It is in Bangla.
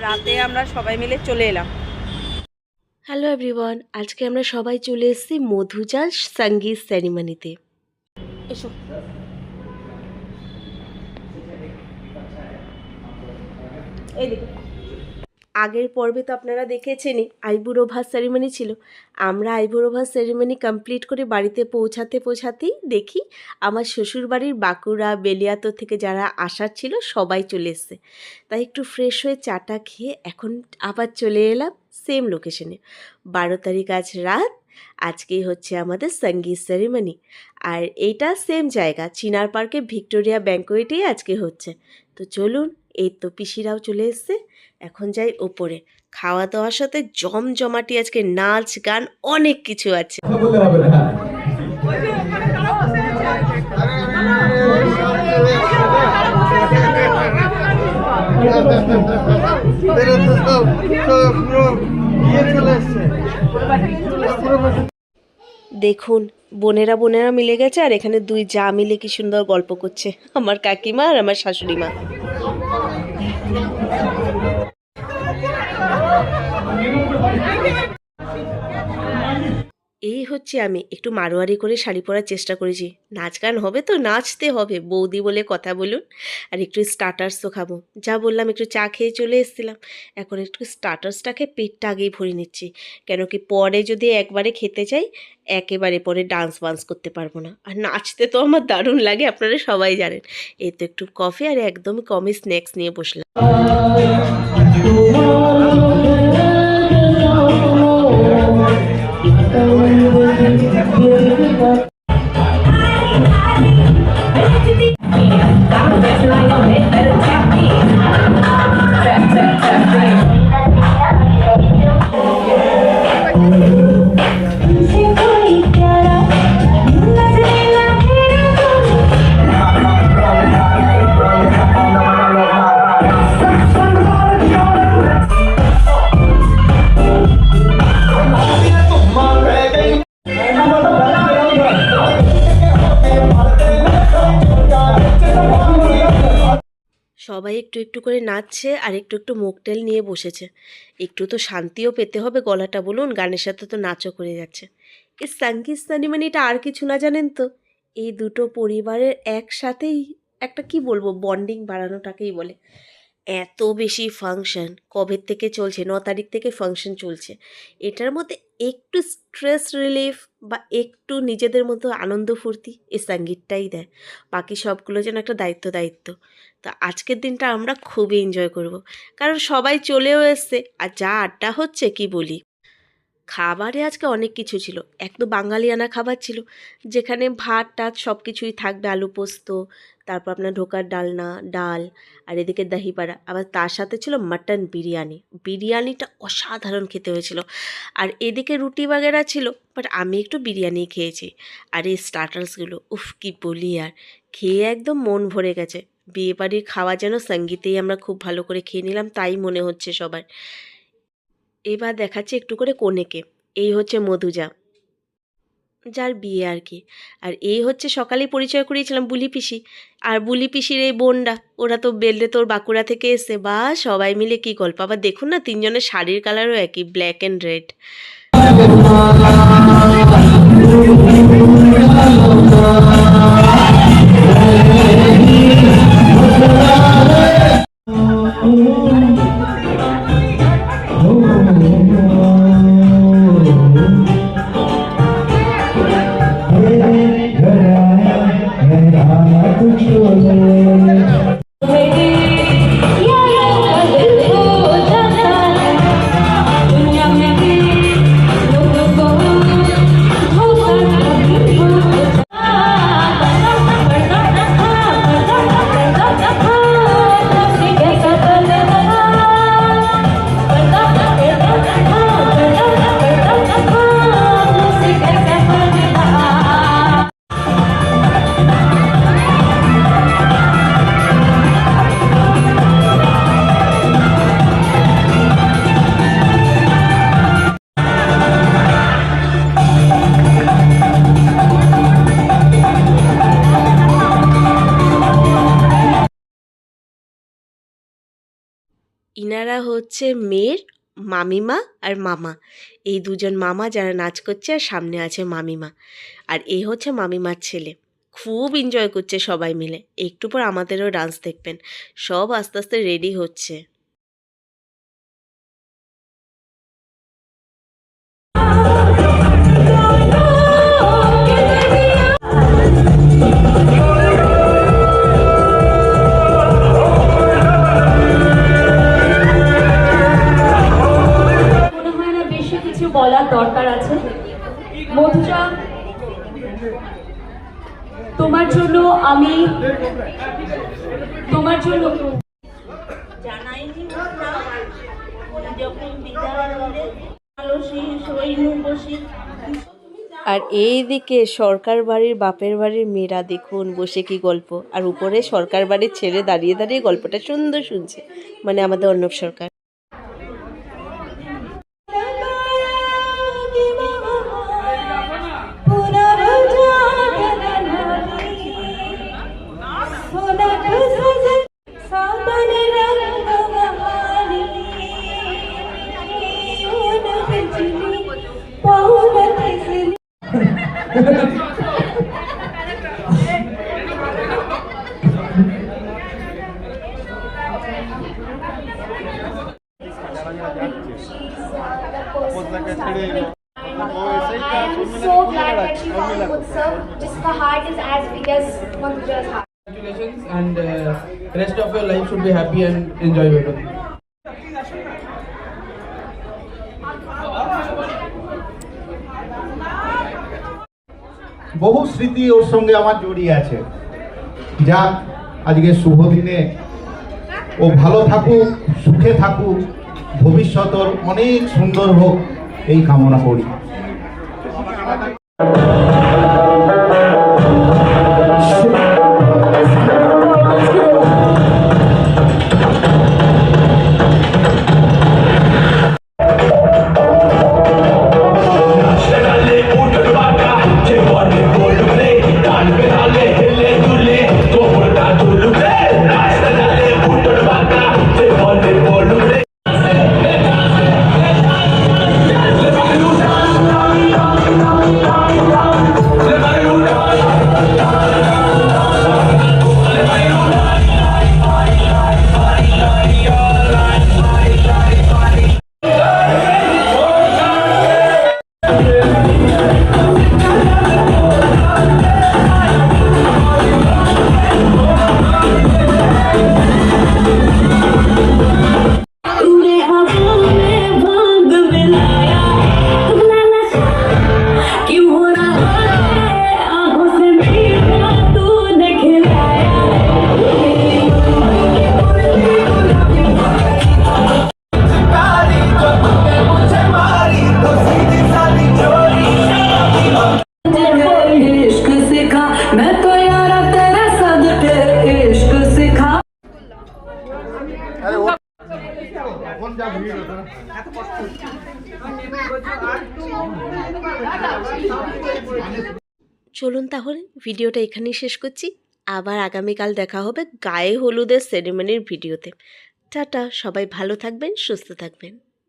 রাতে আমরা সবাই মিলে চলে এলাম। হ্যালো এভরিওয়ান, আজকে আমরা সবাই চলে এসেছি মধুজার সঙ্গীত সেরিমনিতে। এসো। এই দেখো, আগের পর্বে তো আপনারা দেখেছেনই আইবুড়ো ভাত সেরিমনি ছিল। আমরা আইবুড়ো ভাত সেরিমনি কমপ্লিট করে বাড়িতে পৌঁছাতেই দেখি আমার শ্বশুরবাড়ির বাঁকুড়া বেলিয়াতো থেকে যারা আসার ছিল সবাই চলে এসছে। তাই একটু ফ্রেশ হয়ে চাটা খেয়ে এখন আবার চলে এলাম সেম লোকেশনে। 12 তারিখ আজ রাত, আজকেই হচ্ছে আমাদের সঙ্গীত সেরিমনি। আর এইটা সেম জায়গা চিনার পার্কে ভিক্টোরিয়া ব্যাঙ্কোয়েটেই আজকে হচ্ছে। তো চলুন, এই তো পিসিরাও চলে এসছে। এখন যাই ওপরে, খাওয়া দাওয়ার সাথে জমজমাটি আজকে নাচ গান অনেক কিছু আছে। দেখুন, বোনেরা মিলে গেছে আর এখানে দুই যা মিলে কি সুন্দর গল্প করছে, আমার কাকিমা আর আমার শাশুড়ি মা। এই হচ্ছে আমি একটু মারোয়ারি করে শাড়ি পরার চেষ্টা করেছি। নাচ গান হবে তো নাচতে হবে, বৌদি বলে কথা বলুন। আর একটু স্টার্টার্সও খাবো, যা বললাম একটু চা খেয়ে চলে এসেছিলাম। এখন একটু স্টার্টার্সটা খেয়ে পেটটা আগেই ভরে নিচ্ছি, কেন কি পরে যদি একবারে খেতে চাই একেবারে পরে ডান্স করতে পারবো না। আর নাচতে তো আমার দারুণ লাগে, আপনারা সবাই জানেন। এই তো একটু কফি আর একদমই কমই স্ন্যাক্স নিয়ে বসলাম। সবাই একটু একটু করে নাচছে আর একটু একটু মকটেল নিয়ে বসেছে। একটু তো শান্তিও পেতে হবে গলাটা, বলুন, গানের সাথে তো নাচও করে যাচ্ছে। এই সঙ্গীত সেরিমনিটা আর কিছু না জানেন তো, এই দুটো পরিবারের একসাথেই একটা কি বলবো বন্ডিং বাড়ানোটাকেই বলে। এত বেশি ফাংশন কবে থেকে চলছে, 9 তারিখ থেকে ফাংশন চলছে। এটার মধ্যে একটু স্ট্রেস রিলিফ বা একটু নিজেদের মতো আনন্দ ফুর্তি এই সঙ্গীতটাই দেয়। বাকি সবগুলো যেন একটা দায়িত্ব। তো আজকের দিনটা আমরা খুবই এনজয় করব, কারণ সবাই চলেও এসছে আর যা আড্ডা হচ্ছে কি বলি। খাবারে আজকে অনেক কিছু ছিল, এক তো বাঙালিয়ানা খাবার ছিল, যেখানে ভাত টাত সব কিছুই থাকবে, আলু পোস্ত, তারপর আপনার ঢোকার ডালনা ডাল, আর এদিকে দহি পাড়া, আবার তার সাথে ছিল মাটন বিরিয়ানিটা অসাধারণ খেতে হয়েছিল। আর এদিকে রুটি বাগেরা ছিল, বাট আমি একটু বিরিয়ানি খেয়েছি। আর এই স্টার্টার্সগুলো উফ কি বলি, আর খেয়ে একদম মন ভরে গেছে। বিয়েবাড়ির খাওয়া যেন সঙ্গীতেই আমরা খুব ভালো করে খেয়ে নিলাম তাই মনে হচ্ছে সবার। এবার দেখাচ্ছি একটু করে কনেকে। এই হচ্ছে মধুজা, যার বিয়ে আর কি। আর এই হচ্ছে সকালেই পরিচয় করিয়েছিলাম বুলি পিসি, আর বুলি পিসির এই বোনটা, ওরা তো বেলডে তোর বাঁকুড়া থেকে এসে, বা সবাই মিলে কি গল্প। আবার দেখুন না, তিনজনের শাড়ির কালারও একই, ব্ল্যাক অ্যান্ড রেড। ইনারা হচ্ছে মেয়ের মামিমা আর মামা, এই দুজন মামা যারা নাচ করছে, আর সামনে আছে মামিমা, আর এই হচ্ছে মামিমার ছেলে। খুব এনজয় করছে সবাই মিলে। একটু পর আমাদেরও ডান্স দেখবেন। সব আস্তে আস্তে রেডি হচ্ছে। মনে হয় না বেশি কিছু বলার দরকার আছে। মধুজা, তোমার জন্য জানাইনি যখন বিদ্যালয় আলসী সৈন্য বসে। আর এই দিকে সরকার বাড়ির বাপের বাড়ির মেয়েরা দেখুন বসে কি গল্প, আর উপরে সরকার বাড়ির ছেলে দাঁড়িয়ে দাঁড়িয়ে গল্পটা সুন্দর শুনছে, মানে আমাদের অর্ণব সরকার। I'm so glad that she found a good serve. Just her heart is as big as Madhuja's heart. Congratulations, and rest of your life should be happy and enjoyable. বহু স্মৃতি ওর সঙ্গে আমার জড়িয়ে আছে। যা আজকে শুভ দিনে ও ভালো থাকুক, সুখে থাকুক, ভবিষ্যৎ ওর অনেক সুন্দর হোক এই কামনা করি। চলুন তাহলে ভিডিওটা এখানেই শেষ করছি। আবার আগামীকাল দেখা হবে গায়ে হলুদের সেরেমনির ভিডিওতে। টাটা, সবাই ভালো থাকবেন, সুস্থ থাকবেন।